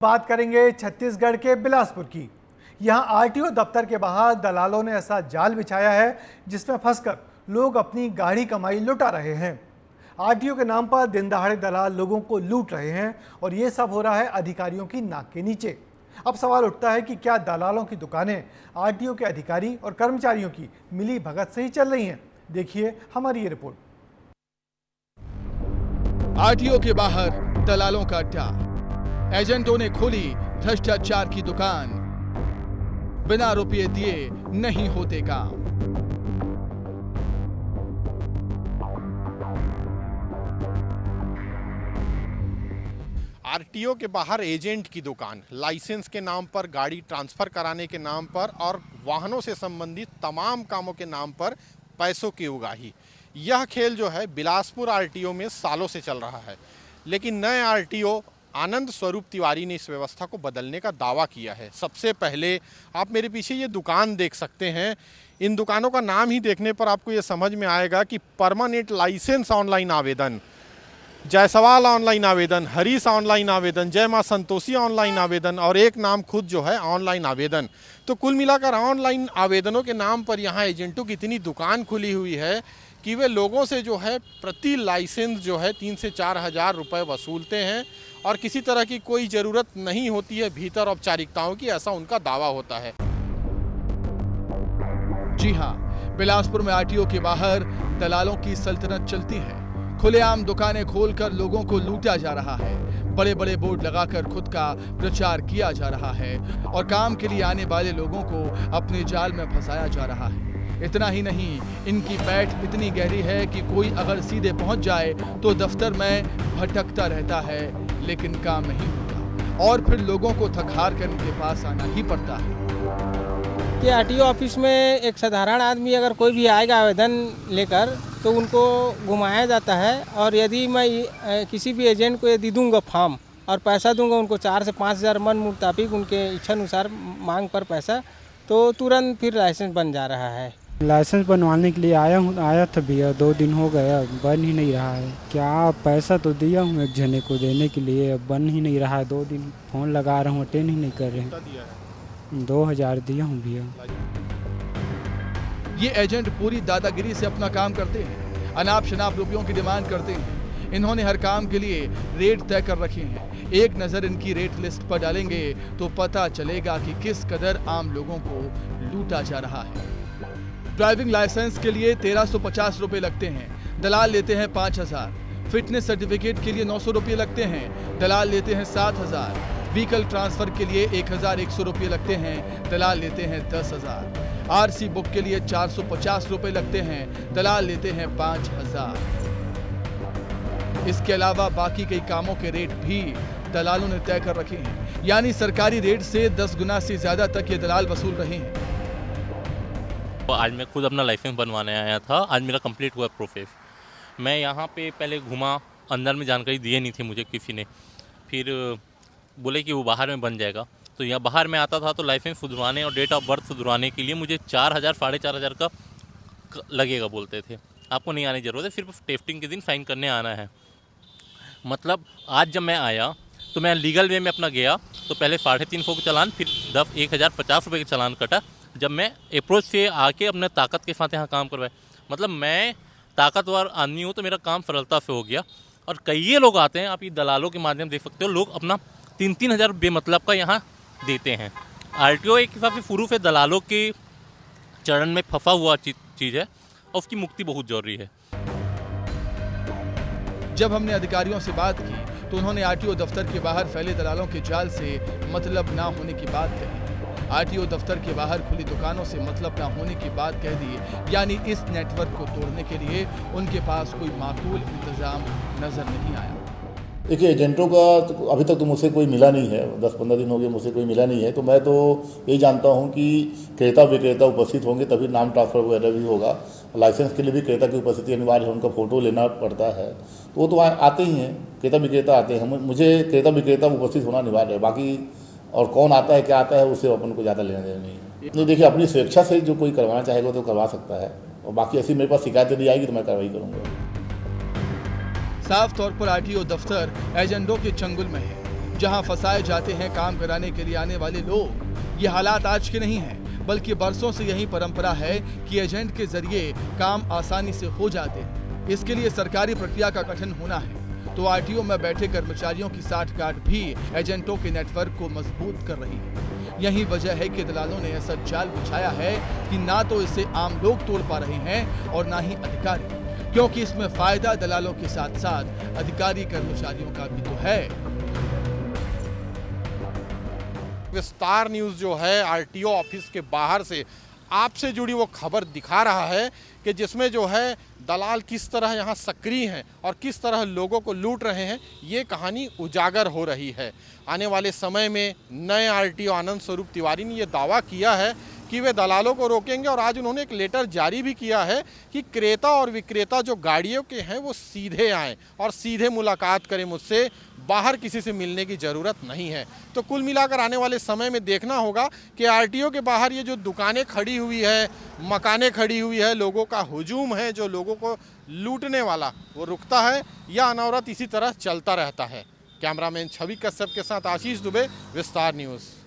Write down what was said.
बात करेंगे छत्तीसगढ़ के बिलासपुर की। यहां आरटीओ दफ्तर के बाहर दलालों ने ऐसा जाल बिछाया है जिसमें फंसकर लोग अपनी गाढ़ी कमाई लुटा रहे हैं। आरटीओ के नाम पर दिन दहाड़े दलाल लोगों को लूट रहे हैं और ये सब हो रहा है अधिकारियों की नाक के नीचे। अब सवाल उठता है कि क्या दलालों की दुकानें आरटीओ के अधिकारी और कर्मचारियों की मिली भगत से ही चल रही हैं? देखिए हमारी ये रिपोर्ट। आरटीओ के बाहर दलालों का अड्डा, एजेंटों ने खोली भ्रष्टाचार की दुकान, बिना रुपये दिए नहीं होते काम। आरटीओ के बाहर एजेंट की दुकान, लाइसेंस के नाम पर, गाड़ी ट्रांसफर कराने के नाम पर और वाहनों से संबंधित तमाम कामों के नाम पर पैसों की उगाही। यह खेल जो है बिलासपुर आरटीओ में सालों से चल रहा है, लेकिन नए आरटीओ आनंद स्वरूप तिवारी ने इस व्यवस्था को बदलने का दावा किया है। सबसे पहले आप मेरे पीछे ये दुकान देख सकते हैं। इन दुकानों का नाम ही देखने पर आपको ये समझ में आएगा कि परमानेंट लाइसेंस ऑनलाइन आवेदन, जायसवाल ऑनलाइन आवेदन, हरीश ऑनलाइन आवेदन, जय मां संतोषी ऑनलाइन आवेदन और एक नाम खुद जो है ऑनलाइन आवेदन। तो कुल मिलाकर ऑनलाइन आवेदनों के नाम पर यहाँ एजेंटों की इतनी दुकान खुली हुई है कि वे लोगों से जो है प्रति लाइसेंस जो है 3 से 4 हज़ार रुपये वसूलते हैं और किसी तरह की कोई ज़रूरत नहीं होती है भीतर औपचारिकताओं की, ऐसा उनका दावा होता है। जी हां, बिलासपुर में आरटीओ के बाहर दलालों की सल्तनत चलती है। खुलेआम दुकानें खोलकर लोगों को लूटा जा रहा है, बड़े बड़े बोर्ड लगाकर खुद का प्रचार किया जा रहा है और काम के लिए आने वाले लोगों को अपने जाल में फंसाया जा रहा है। इतना ही नहीं, इनकी पैठ इतनी गहरी है कि कोई अगर सीधे पहुंच जाए तो दफ्तर में भटकता रहता है, लेकिन काम नहीं होता और फिर लोगों को थक हार कर इनके पास आना ही पड़ता है। कि आरटीओ ऑफिस में एक साधारण आदमी अगर कोई भी आएगा आवेदन लेकर तो उनको घुमाया जाता है और यदि मैं किसी भी एजेंट को यदि दूंगा फॉर्म और पैसा दूंगा उनको 4 से 5 हज़ार मन मुताबिक उनके इच्छा अनुसार मांग पर पैसा, तो तुरंत फिर लाइसेंस बन जा रहा है। लाइसेंस बनवाने के लिए आया था भैया, 2 दिन हो गया, बन ही नहीं रहा है। क्या पैसा तो दिया हूँ एक जने को देने के लिए, बन ही नहीं रहा है। 2 दिन फ़ोन लगा रहा हूँ, अटेंड ही नहीं कर रहे हैं। 2000 दिया हूँ भैया। ये एजेंट पूरी दादागिरी से अपना काम करते हैं, अनाप शनाप रुपयों की डिमांड करते हैं। इन्होंने हर काम के लिए रेट तय कर रखे हैं। एक नज़र इनकी रेट लिस्ट पर डालेंगे तो पता चलेगा कि किस कदर आम लोगों को लूटा जा रहा है। ड्राइविंग लाइसेंस के लिए 1350 रुपये लगते हैं, दलाल लेते हैं 5000। फिटनेस सर्टिफिकेट के लिए 900 रुपये लगते हैं, दलाल लेते हैं 7000। व्हीकल ट्रांसफर के लिए 1100 रुपये लगते हैं, दलाल लेते हैं 10,000। आरसी बुक के लिए 450 रुपये लगते हैं, दलाल लेते हैं 5000। इसके अलावा बाकी कई कामों के रेट भी दलालों ने तय कर रखे हैं, यानी सरकारी रेट से 10 गुना से ज्यादा तक ये दलाल वसूल रहे हैं। आज मैं खुद अपना लाइसेंस बनवाने आया था, आज मेरा कंप्लीट हुआ प्रोसेस। मैं यहाँ पे पहले घुमा, अंदर में जानकारी दिए नहीं थी मुझे किसी ने, फिर बोले कि वो बाहर में बन जाएगा। तो यहाँ बाहर में आता था तो लाइसेंस सुधरवाने और डेट ऑफ बर्थ सुधरवाने के लिए मुझे 4000 साढ़े 4000 का लगेगा बोलते थे। आपको नहीं आने की ज़रूरत है, सिर्फ टेस्टिंग के दिन साइन करने आना है। मतलब आज जब मैं आया तो मैं लीगल वे में अपना गया तो पहले 350 का चालान, फिर 1050 रुपये का चालान कटा। जब मैं अप्रोच से आके अपने ताकत के साथ यहाँ काम करवाए, मतलब मैं ताकतवर आदमी हूँ तो मेरा काम सरलता से हो गया। और कई लोग आते हैं, आप ये दलालों के माध्यम देख सकते हो, लोग अपना 3-3 हज़ार बेमतलब का यहाँ देते हैं। आरटीओ एक हिसाब से शुरू से दलालों के चरण में फंसा हुआ चीज़ है और उसकी मुक्ति बहुत जरूरी है। जब हमने अधिकारियों से बात की तो उन्होंने आरटीओ दफ्तर के बाहर फैले दलालों के जाल से मतलब ना होने की बात कही। आरटीओ दफ्तर के बाहर खुली दुकानों से मतलब ना होने की बात कह दी, यानी इस नेटवर्क को तोड़ने के लिए उनके पास कोई माकूल इंतजाम नजर नहीं आया। देखिए, एजेंटों का अभी तक तो मुझसे कोई मिला नहीं है, 10-15 दिन हो गए मुझसे कोई मिला नहीं है। तो मैं तो यही जानता हूँ कि क्रेता विक्रेता उपस्थित होंगे तभी नाम ट्रांसफर वगैरह भी होगा। लाइसेंस के लिए भी क्रेता की उपस्थिति अनिवार्य है, उनका फ़ोटो लेना पड़ता है, तो वो तो आते ही हैं, क्रेता विक्रेता आते हैं। मुझे क्रेता विक्रेता उपस्थित होना अनिवार्य है, बाकी और कौन आता है क्या आता है उससे अपन को ज़्यादा लेना देना नहीं है। नहीं, देखिए, अपनी स्वेच्छा से जो कोई करवाना चाहेगा तो करवा सकता है, और बाकी ऐसी मेरे पास शिकायतें नहीं आएगी तो मैं कार्रवाई करूँगा। साफ तौर पर आरटीओ दफ्तर एजेंटों के चंगुल में है। जहां फंसाए जाते हैं काम कराने के लिए आने वाले लोग। ये हालात आज के नहीं हैं, बल्कि बरसों से यही परंपरा है कि एजेंट के जरिए काम आसानी से हो जाते हैं। इसके लिए सरकारी प्रक्रिया का गठन होना है, तो आरटीओ में बैठे कर्मचारियों की साठगांठ भी एजेंटों के नेटवर्क को मजबूत कर रही है। यही वजह है कि दलालों ने ऐसा जाल बिछाया है कि ना तो इसे आम लोग तोड़ पा रहे हैं और ना ही अधिकारी, क्योंकि इसमें फायदा दलालों के साथ साथ अधिकारी कर्मचारियों का भी तो है। विस्तार न्यूज़ जो है आरटीओ ऑफिस के बाहर से आपसे जुड़ी वो खबर दिखा रहा है कि जिसमें जो है दलाल किस तरह यहाँ सक्रिय हैं और किस तरह लोगों को लूट रहे हैं, ये कहानी उजागर हो रही है। आने वाले समय में नए आरटीओ आनंद स्वरूप तिवारी ने ये दावा किया है कि वे दलालों को रोकेंगे और आज उन्होंने एक लेटर जारी भी किया है कि क्रेता और विक्रेता जो गाड़ियों के हैं वो सीधे आएँ और सीधे मुलाकात करें मुझसे, बाहर किसी से मिलने की ज़रूरत नहीं है। तो कुल मिलाकर आने वाले समय में देखना होगा कि आरटीओ के बाहर ये जो दुकानें खड़ी हुई है, मकानें खड़ी हुई है, लोगों का हुजूम है जो लोगों को लूटने वाला, वो रुकता है या अनवरत इसी तरह चलता रहता है। कैमरामैन छवि कश्यप के साथ आशीष दुबे, विस्तार न्यूज़।